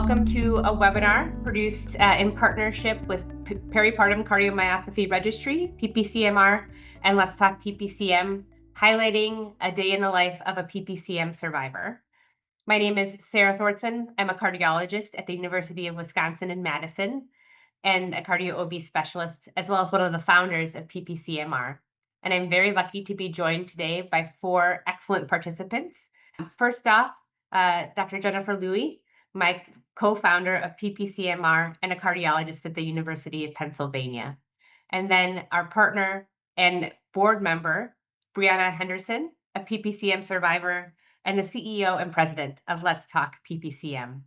welcome to a webinar produced in partnership with Peripartum Cardiomyopathy Registry, PPCMR, and Let's Talk PPCM, highlighting a day in the life of a PPCM survivor. My name is Sarah Thordsen. I'm a cardiologist at the University of Wisconsin in Madison and a cardio-OB specialist, as well as one of the founders of PPCMR. And I'm very lucky to be joined today by four excellent participants. First off, Dr. Jennifer Lewey, my co-founder of PPCMR and a cardiologist at the University of Pennsylvania. And then our partner and board member, Brianna Henderson, a PPCM survivor and the CEO and president of Let's Talk PPCM.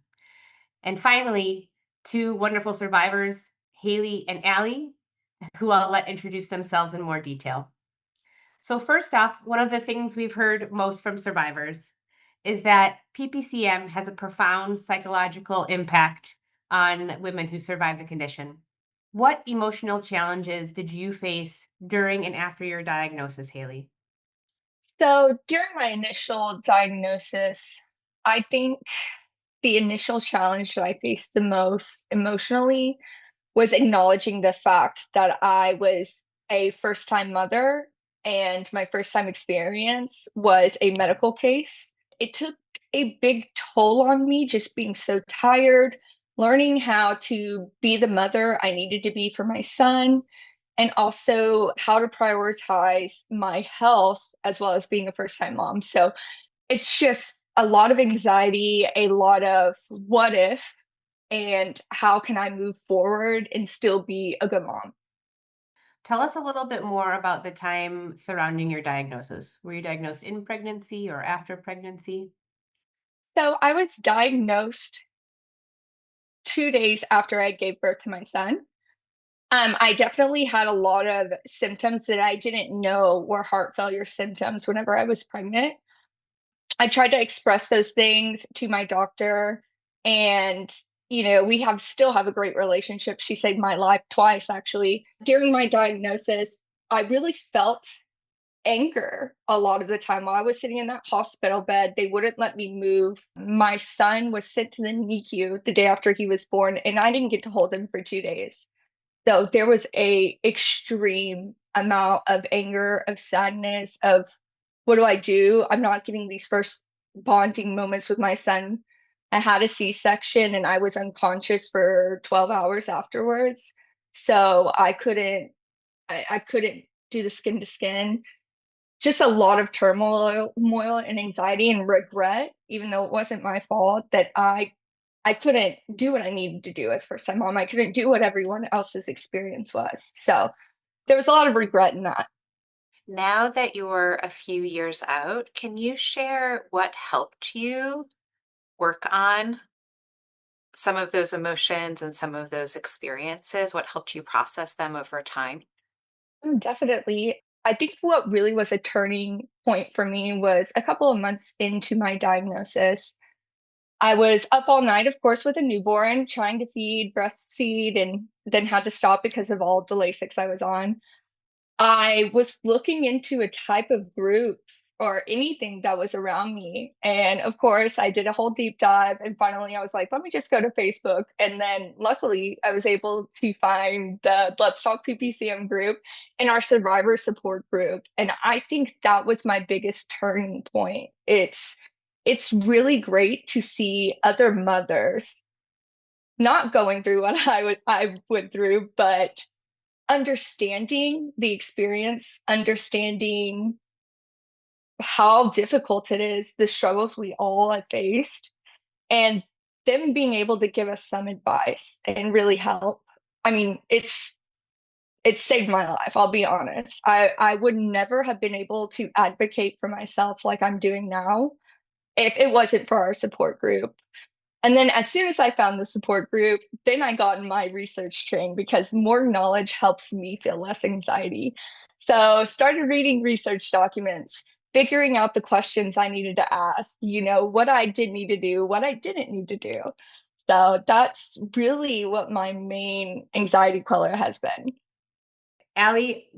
And finally, two wonderful survivors, Haley and Allie, who I'll let introduce themselves in more detail. So first off, one of the things we've heard most from survivors is that PPCM has a profound psychological impact on women who survive the condition. What emotional challenges did you face during and after your diagnosis, Haley? So during my initial diagnosis, I think the initial challenge that I faced the most emotionally was acknowledging the fact that I was a first-time mother and my first-time experience was a medical case. It took a big toll on me just being so tired, learning how to be the mother I needed to be for my son, and also how to prioritize my health as well as being a first-time mom. So it's just a lot of anxiety, a lot of what if, and how can I move forward and still be a good mom? Tell us a little bit more about the time surrounding your diagnosis. Were you diagnosed in pregnancy or after pregnancy? So I was diagnosed 2 days after I gave birth to my son. I definitely had a lot of symptoms that I didn't know were heart failure symptoms whenever I was pregnant. I tried to express those things to my doctor, and we still have a great relationship. She saved my life twice actually. During my diagnosis, I really felt anger a lot of the time. While I was sitting in that hospital bed, they wouldn't let me move. My son was sent to the NICU the day after he was born, and I didn't get to hold him for 2 days. So there was a extreme amount of anger, of sadness, of what do I do? I'm not getting these first bonding moments with my son. I had a C-section and I was unconscious for 12 hours afterwards. So I couldn't do the skin to skin. Just a lot of turmoil and anxiety and regret, even though it wasn't my fault, that I couldn't do what I needed to do as first time mom. I couldn't do what everyone else's experience was. So there was a lot of regret in that. Now that you're a few years out, can you share what helped you work on some of those emotions and some of those experiences? What helped you process them over time? Definitely. I think what really was a turning point for me was a couple of months into my diagnosis. I was up all night, of course, with a newborn, trying to breastfeed, and then had to stop because of all the Lasix I was on. I was looking into a type of group or anything that was around me. And of course, I did a whole deep dive. And finally, I was like, let me just go to Facebook. And then luckily, I was able to find the Let's Talk PPCM group and our survivor support group. And I think that was my biggest turning point. It's really great to see other mothers not going through what I went through, but understanding the experience, understanding how difficult it is, the struggles we all have faced, and them being able to give us some advice and really help. I mean, it saved my life, I'll be honest. I would never have been able to advocate for myself like I'm doing now if it wasn't for our support group. And then as soon as I found the support group, then I got in my research train because more knowledge helps me feel less anxiety. So started reading research documents, figuring out the questions I needed to ask, what I did need to do, what I didn't need to do. So that's really what my main anxiety queller has been. Allie,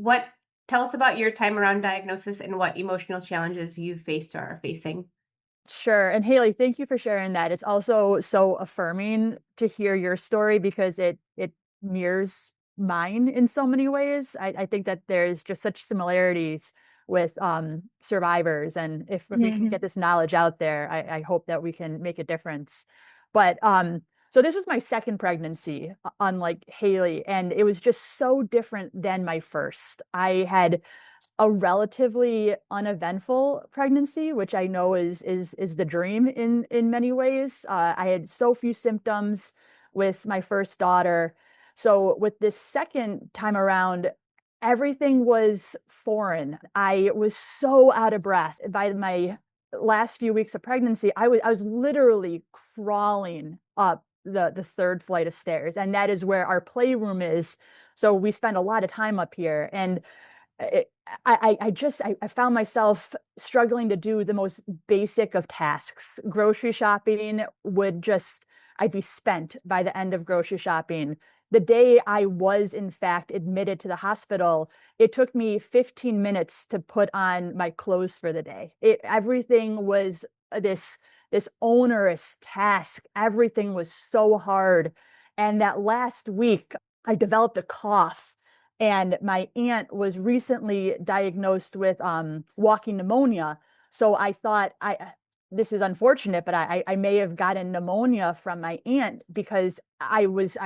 tell us about your time around diagnosis and what emotional challenges you faced or are facing. Sure. And Haley, thank you for sharing that. It's also so affirming to hear your story because it mirrors mine in so many ways. I think that there's just such similarities with survivors. And if we can Mhm. get this knowledge out there, I hope that we can make a difference. But so this was my second pregnancy, unlike Haley, and it was just so different than my first. I had a relatively uneventful pregnancy, which I know is the dream in many ways. I had so few symptoms with my first daughter. So with this second time around, everything was foreign. I was so out of breath. By my last few weeks of pregnancy, I was literally crawling up the third flight of stairs, and that is where our playroom is. So we spend a lot of time up here, and it, I found myself struggling to do the most basic of tasks. Grocery shopping would just, I'd be spent by the end of grocery shopping. The day I was, in fact, admitted to the hospital, it took me 15 minutes to put on my clothes for the day. Everything was this onerous task. Everything was so hard. And that last week, I developed a cough, and my aunt was recently diagnosed with walking pneumonia. So I thought, this is unfortunate, but I may have gotten pneumonia from my aunt because I was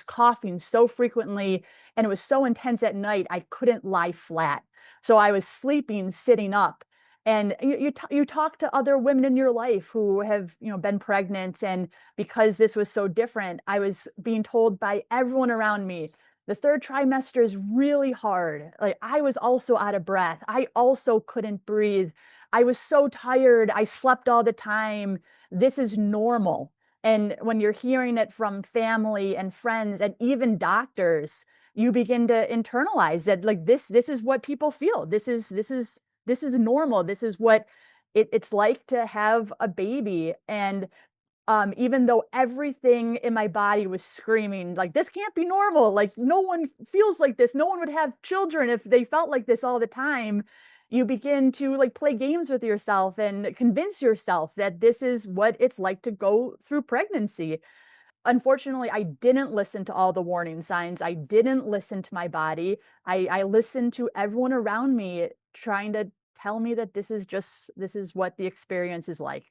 coughing so frequently, and it was so intense at night I couldn't lie flat. So I was sleeping sitting up. And you talk to other women in your life who have, been pregnant, and because this was so different, I was being told by everyone around me, the third trimester is really hard. Like, I was also out of breath. I also couldn't breathe. I was so tired. I slept all the time. This is normal. And when you're hearing it from family and friends and even doctors, you begin to internalize that, like, this is what people feel. This is normal. This is what it's like to have a baby. And even though everything in my body was screaming, like, this can't be normal. Like, no one feels like this. No one would have children if they felt like this all the time. You begin to, like, play games with yourself and convince yourself that this is what it's like to go through pregnancy. Unfortunately, I didn't listen to all the warning signs. I didn't listen to my body. I listened to everyone around me trying to tell me that this is what the experience is like.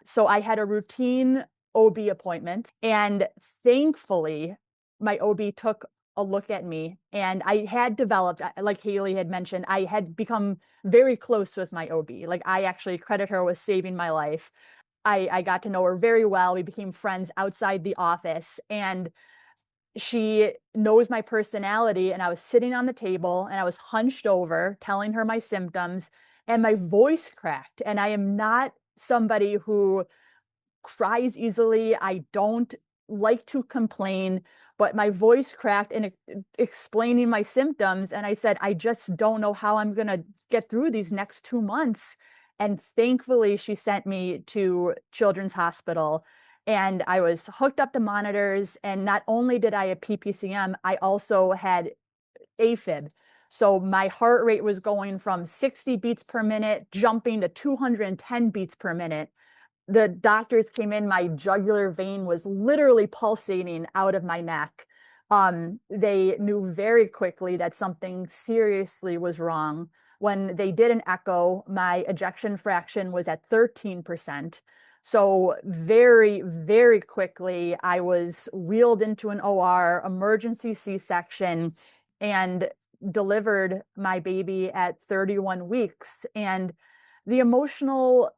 So I had a routine OB appointment, and thankfully, my OB took a look at me, and I had developed, like Haley had mentioned, I had become very close with my OB. Like, I actually credit her with saving my life. I got to know her very well. We became friends outside the office, and she knows my personality. And I was sitting on the table and I was hunched over telling her my symptoms, and my voice cracked. And I am not somebody who cries easily. I don't like to complain, but my voice cracked in explaining my symptoms. And I said, I just don't know how I'm going to get through these next 2 months. And thankfully, she sent me to Children's Hospital, and I was hooked up to monitors. And not only did I have PPCM, I also had AFib. So my heart rate was going from 60 beats per minute, jumping to 210 beats per minute. The doctors came in, my jugular vein was literally pulsating out of my neck. They knew very quickly that something seriously was wrong. When they did an echo, my ejection fraction was at 13%. So very, very quickly, I was wheeled into an OR, emergency C-section, and delivered my baby at 31 weeks. And the emotional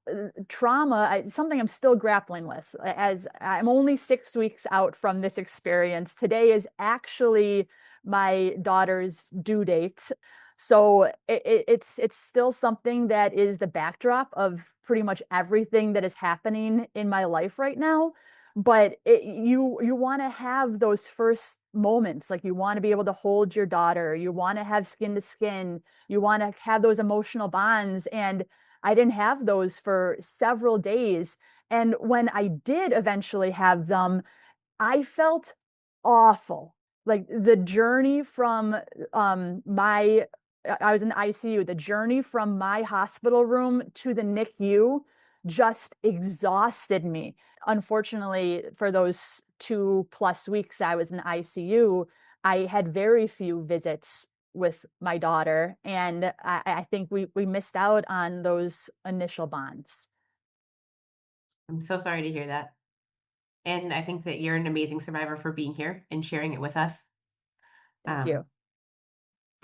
trauma, something I'm still grappling with, as I'm only 6 weeks out from this experience. Today is actually my daughter's due date. So it's still something that is the backdrop of pretty much everything that is happening in my life right now. But you want to have those first moments, like, you want to be able to hold your daughter, you want to have skin to skin, you want to have those emotional bonds. And I didn't have those for several days. And when I did eventually have them, I felt awful. Like, the journey from I was in the ICU, the journey from my hospital room to the NICU just exhausted me. Unfortunately, for those 2+ weeks I was in ICU, I had very few visits with my daughter, and I think we missed out on those initial bonds. I'm so sorry to hear that. And I think that you're an amazing survivor for being here and sharing it with us. Thank you.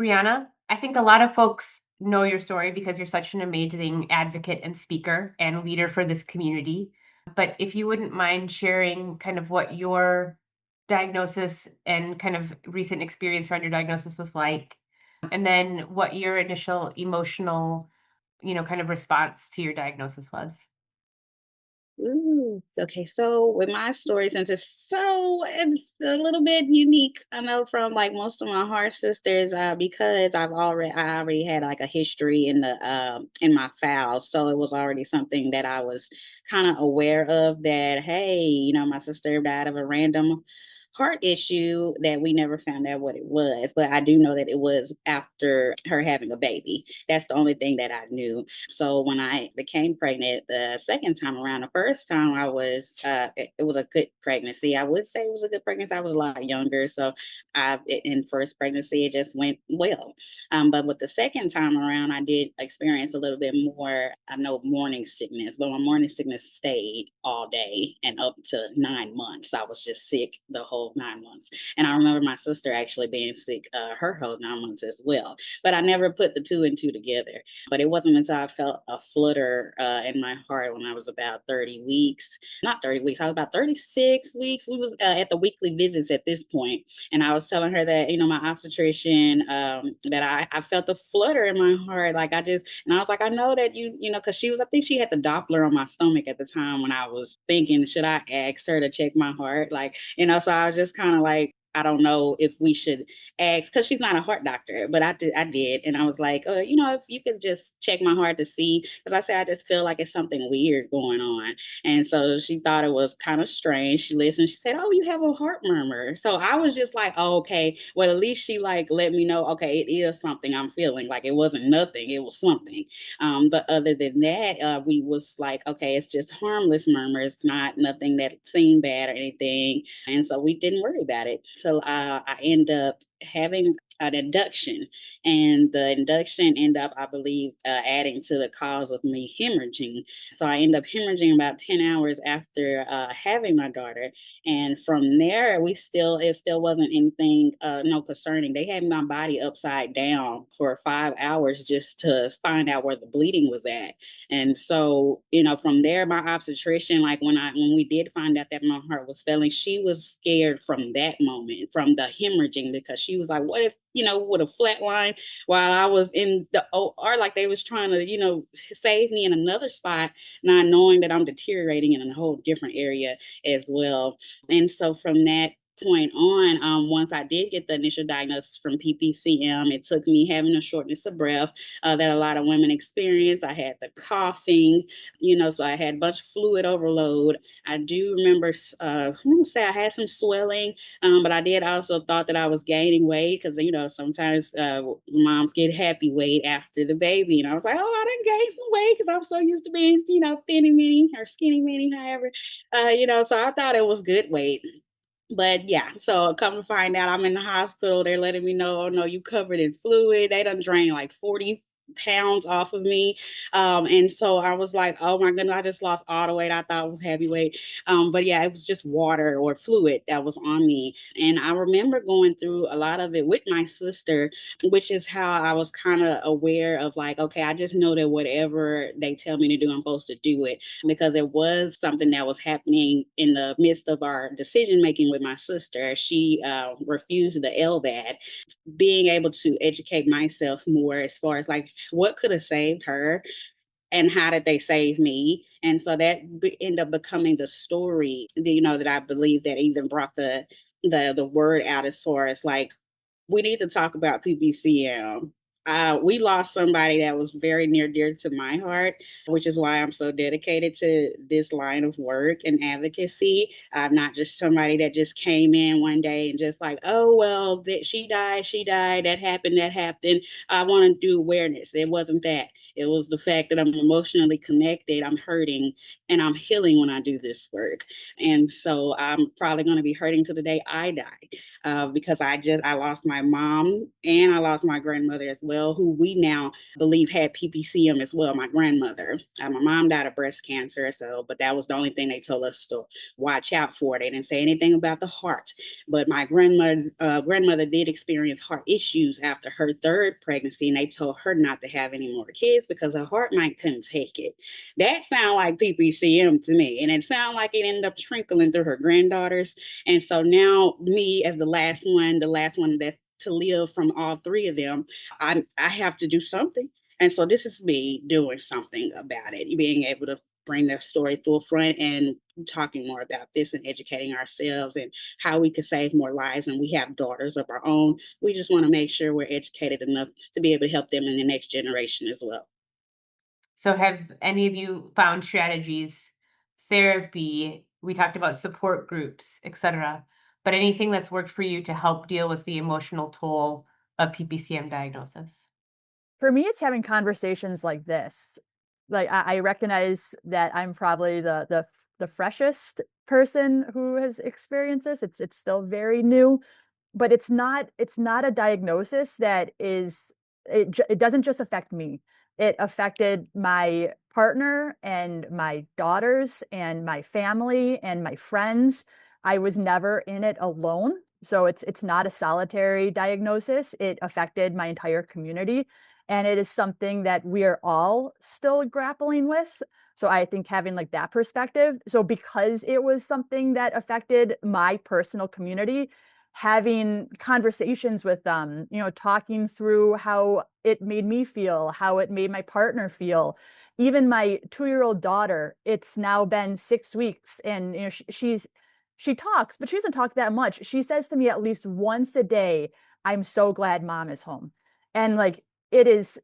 Brianna, I think a lot of folks know your story because you're such an amazing advocate and speaker and leader for this community. But if you wouldn't mind sharing kind of what your diagnosis and kind of recent experience around your diagnosis was like, and then what your initial emotional, kind of response to your diagnosis was. Ooh, okay. So with my story, since it's a little bit unique, I know from like most of my heart sisters, because I already had like a history in my files, so it was already something that I was kind of aware of that. Hey, my sister died of a random heart issue that we never found out what it was, but I do know that it was after her having a baby. That's the only thing that I knew. So when I became pregnant the second time around, the first time it was a good pregnancy. I would say it was a good pregnancy. I was a lot younger, so in first pregnancy it just went well. But with the second time around, I did experience a little bit more. I know morning sickness, but my morning sickness stayed all day and up to 9 months. I was just sick the whole 9 months, and I remember my sister actually being sick her whole 9 months as well. But I never put the two and two together. But it wasn't until I felt a flutter in my heart when I was about 30 weeks. Not 30 weeks, I was about 36 weeks. We was at the weekly visits at this point, and I was telling her that, my obstetrician, that I felt a flutter in my heart. And I was like, I know that because I think she had the Doppler on my stomach at the time when I was thinking, should I ask her to check my heart? So I was just kind of like, I don't know if we should ask, because she's not a heart doctor, but I did. And I was like, if you could just check my heart to see, because I said, I just feel like it's something weird going on. And so she thought it was kind of strange. She listened. She said, oh, you have a heart murmur. So I was just like, oh, okay. Well, at least she let me know, okay, it is something I'm feeling. Like it wasn't nothing. It was something. But other than that, we was like, okay, it's just harmless murmur. It's not nothing that seemed bad or anything. And so we didn't worry about it. So I end up having an induction, and the induction end up, I believe, adding to the cause of me hemorrhaging. So I end up hemorrhaging about 10 hours after having my daughter. And from there, it still wasn't anything, no concerning. They had my body upside down for 5 hours just to find out where the bleeding was at. And so, from there, my obstetrician, like when we did find out that my heart was failing, she was scared from that moment, from the hemorrhaging, because she was like, what if, would have flatlined while I was in the OR, like they was trying to, save me in another spot, not knowing that I'm deteriorating in a whole different area as well. And so from that point on, once I did get the initial diagnosis from PPCM, it took me having a shortness of breath that a lot of women experience. I had the coughing, so I had a bunch of fluid overload. I do remember, I want to say I had some swelling, but I did also thought that I was gaining weight because, sometimes moms get happy weight after the baby. And I was like, oh, I didn't gain some weight because I'm so used to being, thin and mini or skinny mini, however, so I thought it was good weight. But yeah, so come to find out, I'm in the hospital. They're letting me know, oh no, you covered in fluid. They done drained like 40 pounds off of me. And so I was like, oh my goodness, I just lost all the weight I thought was heavyweight. But yeah, it was just water or fluid that was on me. And I remember going through a lot of it with my sister, which is how I was kind of aware of like, okay, I just know that whatever they tell me to do, I'm supposed to do it, because it was something that was happening in the midst of our decision making with my sister. She refused the LVAD. Being able to educate myself more as far as like what could have saved her and how did they save me. And so that ended up becoming the story, that I believe that even brought the word out as far as like, we need to talk about PPCM. we lost somebody that was very near dear to my heart, which is why I'm so dedicated to this line of work and advocacy. I'm not just somebody that just came in one day and just like, oh, well, she died, that happened, that happened. I want to do awareness. It wasn't that. It was the fact that I'm emotionally connected, I'm hurting, and I'm healing when I do this work. And so I'm probably going to be hurting to the day I die, because I lost my mom and I lost my grandmother as well, who we now believe had PPCM as well. My grandmother, my mom died of breast cancer, but that was the only thing they told us to watch out for. They didn't say anything about the heart, but my grandmother did experience heart issues after her third pregnancy, and they told her not to have any more kids because her heart might couldn't take it. That sounded like PPCM to me, and it sounded like it ended up trickling through her granddaughters. And so now, me as the last one that's to live from all three of them, I have to do something. And so this is me doing something about it, being able to bring their story forefront and talking more about this and educating ourselves and how we could save more lives. And we have daughters of our own. We just want to make sure we're educated enough to be able to help them in the next generation as well. So have any of you found strategies, therapy, we talked about support groups, etc., but anything that's worked for you to help deal with the emotional toll of PPCM diagnosis? For me, it's having conversations like this. Like I recognize that I'm probably the freshest person who has experienced this. It's still very new, but it's not a diagnosis that is it doesn't just affect me. It affected my partner and my daughters and my family and my friends. I was never in it alone. So it's not a solitary diagnosis. It affected my entire community. And it is something that we are all still grappling with. So I think having like that perspective. So because it was something that affected my personal community, having conversations with them, talking through how it made me feel, how it made my partner feel. Even my 2-year-old daughter, it's now been 6 weeks, and she talks, but she doesn't talk that much. She says to me at least once a day, "I'm so glad mom is home." And like it is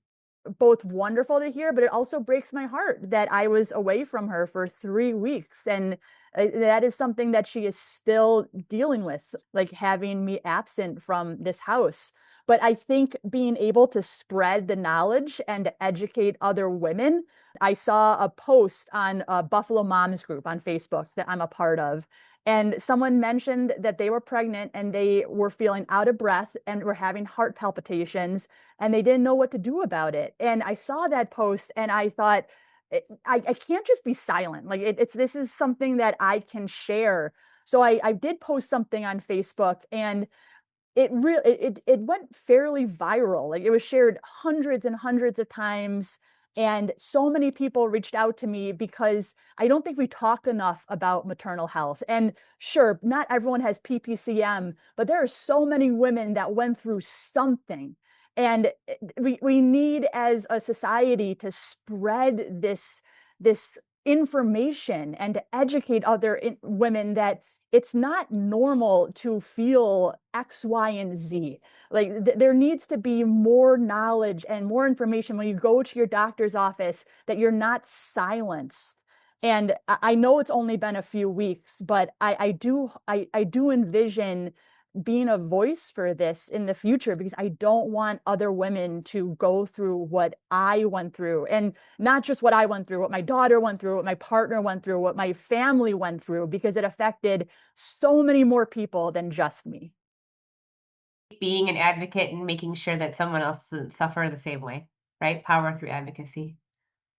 both wonderful to hear, but it also breaks my heart that I was away from her for 3 weeks. And that is something that she is still dealing with, like having me absent from this house. But I think being able to spread the knowledge and educate other women. I saw a post on a Buffalo Moms group on Facebook that I'm a part of. And someone mentioned that they were pregnant and they were feeling out of breath and were having heart palpitations, and they didn't know what to do about it. And I saw that post and I thought, I can't just be silent. Like this is something that I can share. So I did post something on Facebook, and it went fairly viral. Like it was shared hundreds and hundreds of times. And so many people reached out to me because I don't think we talk enough about maternal health. And sure, not everyone has PPCM, but there are so many women that went through something. And we need as a society to spread this information and to educate other women that it's not normal to feel X, Y, and Z. Like there needs to be more knowledge and more information when you go to your doctor's office, that you're not silenced. And I know it's only been a few weeks, but I do envision being a voice for this in the future, because I don't want other women to go through what I went through, and not just what I went through, what my daughter went through, what my partner went through, what my family went through, because it affected so many more people than just me. Being an advocate and making sure that someone else doesn't suffer the same way, right? Power through advocacy.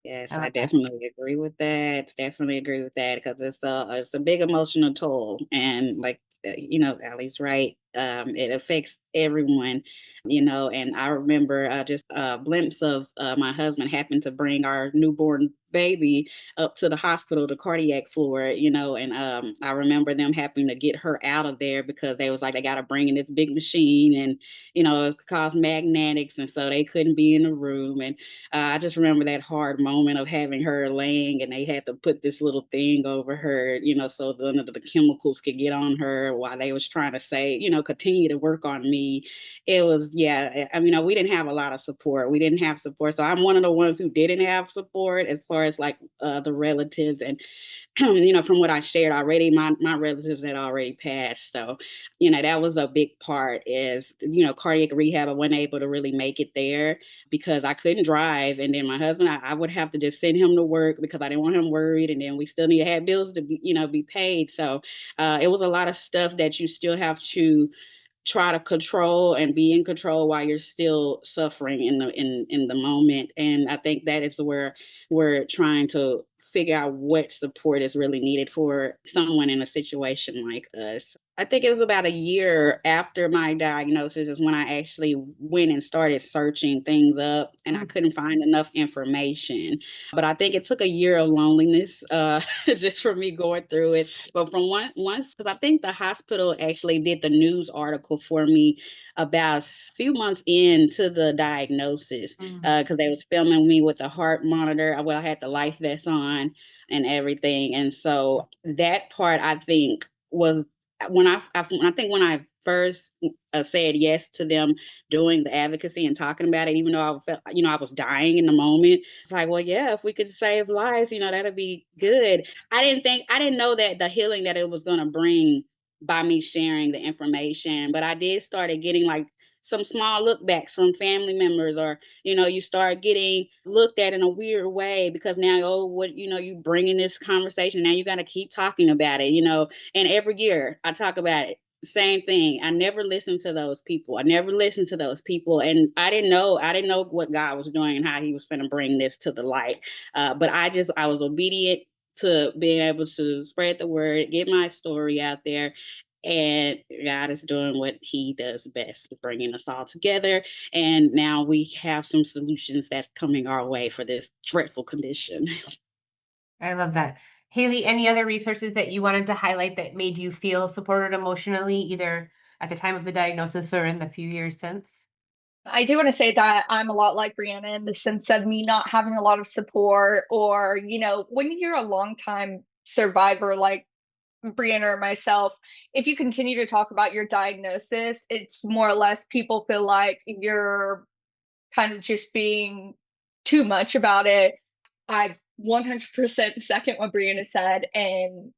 Yes, I I love that. definitely agree with that. Definitely agree with that because it's a big emotional toll, and like Allie's right. It affects everyone, And I remember just a glimpse of my husband happened to bring our newborn baby up to the hospital, the cardiac floor, and I remember them having to get her out of there because they was like they got to bring in this big machine, and it caused magnetics, and so they couldn't be in the room, and I just remember that hard moment of having her laying, and they had to put this little thing over her, so none of the chemicals could get on her while they was trying to say, continue to work on me. It was, yeah, I mean, we didn't have a lot of support. We didn't have support. So I'm one of the ones who didn't have support as far as like the relatives. And from what I shared already, my relatives had already passed. So, that was a big part is, cardiac rehab. I wasn't able to really make it there because I couldn't drive. And then my husband, I would have to just send him to work because I didn't want him worried. And then we still need to have bills to be paid. So it was a lot of stuff that you still have to try to control and be in control while you're still suffering in the moment. And I think that is where we're trying to figure out what support is really needed for someone in a situation like us. I think it was about a year after my diagnosis is when I actually went and started searching things up, and I couldn't find enough information. But I think it took a year of loneliness just for me going through it. But from once, because I think the hospital actually did the news article for me about a few months into the diagnosis, because they was filming me with the heart monitor. Well, I had the life vest on and everything, and so that part I think was when I first said yes to them doing the advocacy and talking about it, even though I felt, I was dying in the moment. It's like, well, yeah, if we could save lives, that'd be good. I didn't know that the healing that it was going to bring by me sharing the information, but I did started getting like some small look backs from family members, or you start getting looked at in a weird way because now, oh, what, you bringing this conversation, now you got to keep talking about it, and every year I talk about it. Same thing. I never listened to those people. And I didn't know what God was doing and how he was going to bring this to the light. But I was obedient to being able to spread the word, get my story out there. And God is doing what he does best, bringing us all together. And now we have some solutions that's coming our way for this dreadful condition. I love that. Haley, any other resources that you wanted to highlight that made you feel supported emotionally, either at the time of the diagnosis or in the few years since? I do want to say that I'm a lot like Brianna in the sense of me not having a lot of support, or, when you're a long time survivor like Brianna or myself, if you continue to talk about your diagnosis, it's more or less people feel like you're kind of just being too much about it. I 100% second what Brianna said, and,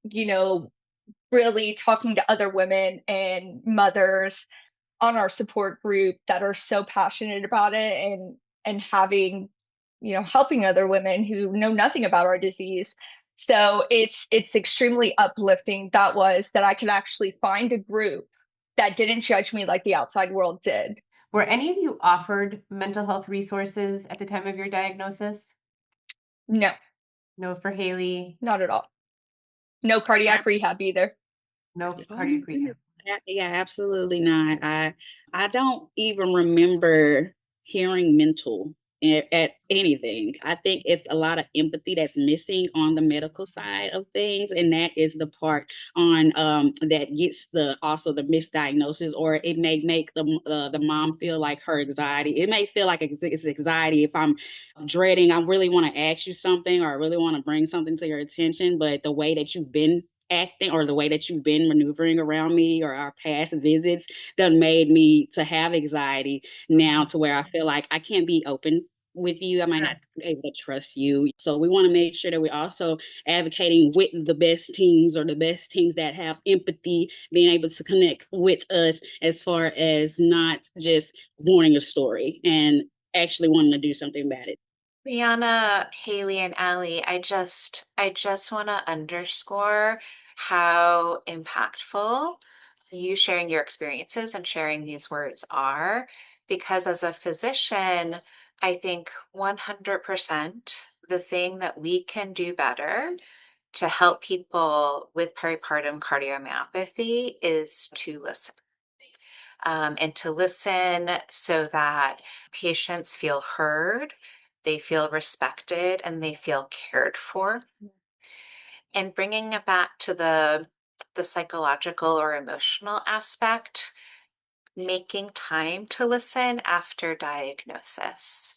really talking to other women and mothers on our support group that are so passionate about it, and having, helping other women who know nothing about our disease. So it's extremely uplifting that I could actually find a group that didn't judge me like the outside world did. Were any of you offered mental health resources at the time of your diagnosis? No, No for Haley? not at all. No cardiac rehab either. No cardiac rehab? Yeah, absolutely not. I don't even remember hearing mental at anything. I think it's a lot of empathy that's missing on the medical side of things, and that is the part on that gets also the misdiagnosis, or it may make the mom feel like her anxiety. It may feel like it's anxiety if I'm dreading. I really want to ask you something, or I really want to bring something to your attention, but the way that you've been acting, or the way that you've been maneuvering around me, or our past visits, done made me to have anxiety now, to where I feel like I can't be open with you. I might not be able to trust you. So we want to make sure that we're also advocating with the best teams, or the best teams that have empathy, being able to connect with us, as far as not just wanting a story and actually wanting to do something about it. Brianna, Haley, and Allie, I just want to underscore how impactful you sharing your experiences and sharing these words are, because as a physician, I think 100% the thing that we can do better to help people with peripartum cardiomyopathy is to listen. And to listen so that patients feel heard, they feel respected, and they feel cared for. And bringing it back to the psychological or emotional aspect, making time to listen after diagnosis.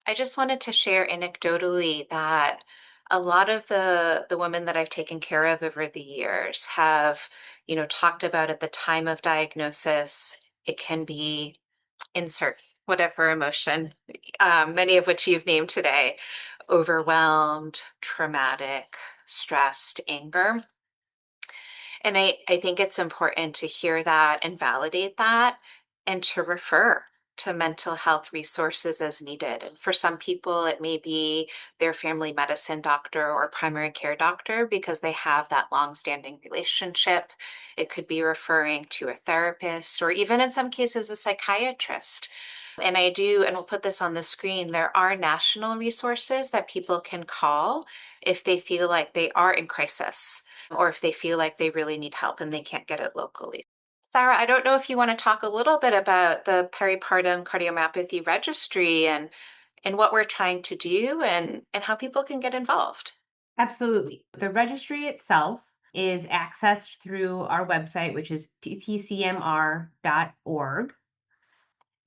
I just wanted to share anecdotally that A lot of the women that I've taken care of over the years have, talked about at the time of diagnosis, it can be insert whatever emotion, many of which you've named today, overwhelmed, traumatic, stressed, anger. And I think it's important to hear that and validate that and to refer to mental health resources as needed. And for some people, it may be their family medicine doctor or primary care doctor because they have that long-standing relationship. It could be referring to a therapist or even in some cases a psychiatrist. And we'll put this on the screen, there are national resources that people can call if they feel like they are in crisis or if they feel like they really need help and they can't get it locally. Sarah, I don't know if you want to talk a little bit about the peripartum cardiomyopathy registry and what we're trying to do and how people can get involved. Absolutely. The registry itself is accessed through our website, which is ppcmr.org.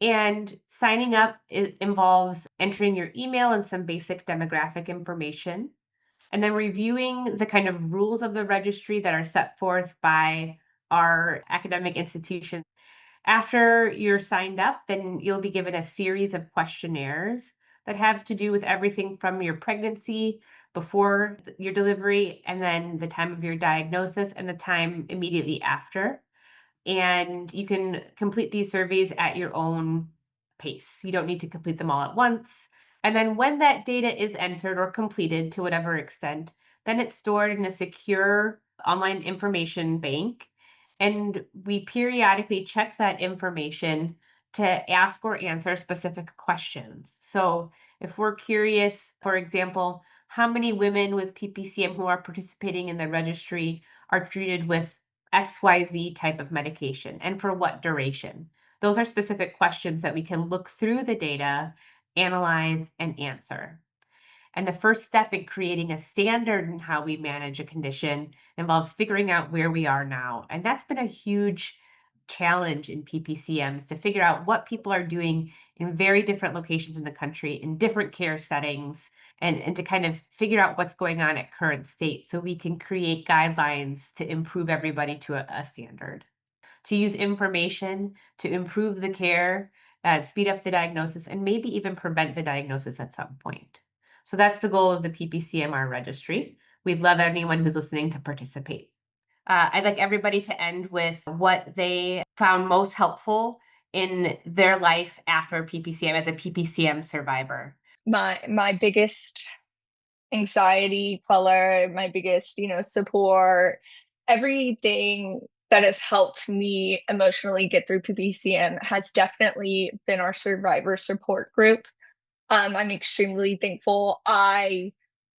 And signing up involves entering your email and some basic demographic information, and then reviewing the kind of rules of the registry that are set forth by our academic institution. After you're signed up, then you'll be given a series of questionnaires that have to do with everything from your pregnancy, before your delivery, and then the time of your diagnosis and the time immediately after. And you can complete these surveys at your own pace. You don't need to complete them all at once. And then when that data is entered or completed to whatever extent, then it's stored in a secure online information bank. And we periodically check that information to ask or answer specific questions. So if we're curious, for example, how many women with PPCM who are participating in the registry are treated with XYZ type of medication and for what duration? Those are specific questions that we can look through the data, analyze, and answer. And the first step in creating a standard in how we manage a condition involves figuring out where we are now. And that's been a huge challenge in PPCMs to figure out what people are doing in very different locations in the country, in different care settings, and to kind of figure out what's going on at current state so we can create guidelines to improve everybody to a standard. To use information to improve the care, speed up the diagnosis, and maybe even prevent the diagnosis at some point. So that's the goal of the PPCMR registry. We'd love anyone who's listening to participate. I'd like everybody to end with what they found most helpful in their life after PPCM as a PPCM survivor. My biggest anxiety queller, my biggest, support, everything that has helped me emotionally get through PPCM has definitely been our survivor support group. I'm extremely thankful. I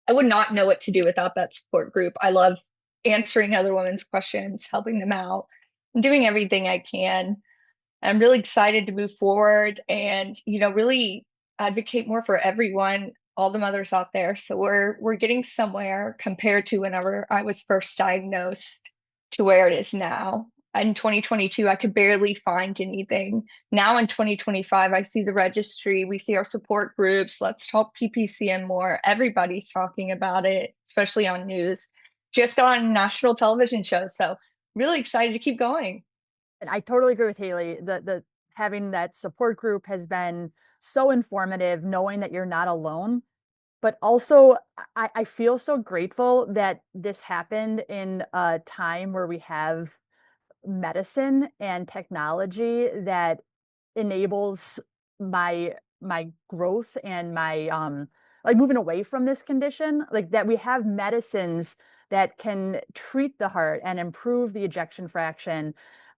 would not know what to do without that support group. I love answering other women's questions, helping them out, and doing everything I can. I'm really excited to move forward and, really advocate more for everyone, all the mothers out there. So we're getting somewhere compared to whenever I was first diagnosed to where it is now. In 2022, I could barely find anything. Now in 2025, I see the registry, we see our support groups. Let's talk PPCM more. Everybody's talking about it, especially on news. Just got on national television shows. So really excited to keep going. And I totally agree with Haley. The having that support group has been so informative, knowing that you're not alone. But also, I feel so grateful that this happened in a time where we have medicine and technology that enables my growth and my like moving away from this condition, like that we have medicines that can treat the heart and improve the ejection fraction.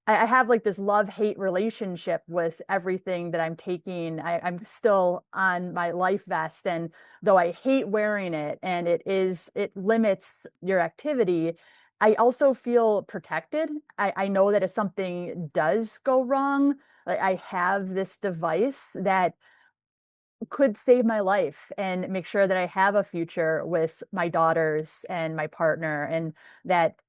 I have like this love-hate relationship with everything that I'm taking. I'm still on my life vest, and though I hate wearing it and it limits your activity, I also feel protected. I know that if something does go wrong, like I have this device that could save my life and make sure that I have a future with my daughters and my partner, and that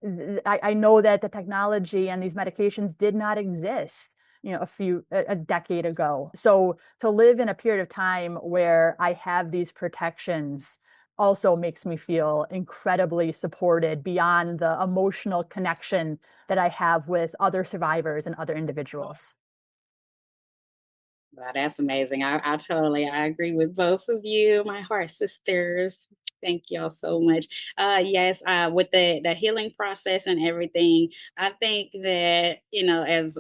I know that the technology and these medications did not exist, a decade ago. So to live in a period of time where I have these protections also makes me feel incredibly supported beyond the emotional connection that I have with other survivors and other individuals. Wow, that's amazing. I agree with both of you, my heart sisters. Thank y'all so much. Yes, with the healing process and everything, I think that as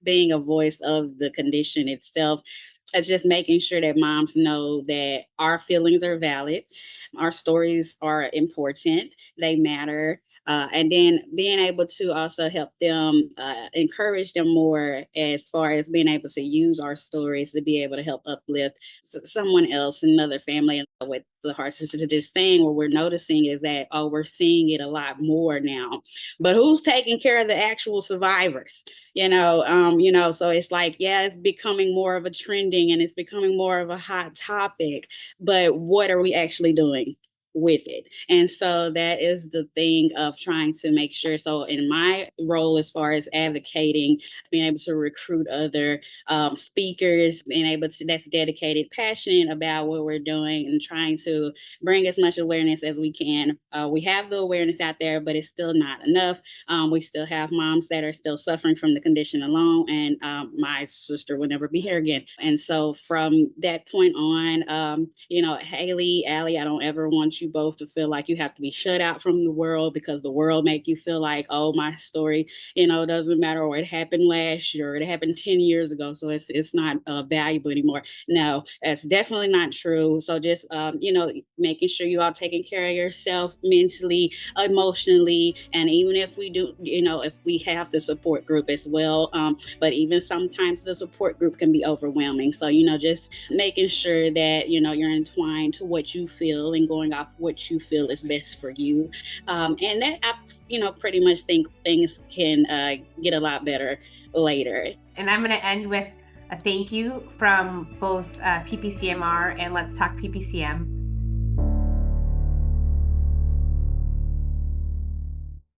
being a voice of the condition itself, it's just making sure that moms know that our feelings are valid, our stories are important, they matter, and then being able to also help them, encourage them more as far as being able to use our stories to be able to help uplift someone else, another family. With the heart sensitive thing, what we're noticing is that, oh, we're seeing it a lot more now. But who's taking care of the actual survivors? So it's like, yeah, it's becoming more of a trending and it's becoming more of a hot topic, but what are we actually doing with it? And so that is the thing of trying to make sure. So in my role, as far as advocating, being able to recruit other speakers, being able to, that's dedicated, passionate about what we're doing, and trying to bring as much awareness as we can. We have the awareness out there, but it's still not enough. We still have moms that are still suffering from the condition alone, and my sister will never be here again. And so from that point on, Haley, Allie, I don't ever want you both to feel like you have to be shut out from the world because the world make you feel like, oh, my story, doesn't matter, or it happened last year, or it happened 10 years ago, so it's not valuable anymore. No, that's definitely not true. So just, making sure you all taking care of yourself mentally, emotionally, and even if we do, if we have the support group as well. But even sometimes the support group can be overwhelming. So, just making sure that, you're entwined to what you feel and going off what you feel is best for you. And that, I, pretty much think things can get a lot better later. And I'm going to end with a thank you from both PPCMR and Let's Talk PPCM.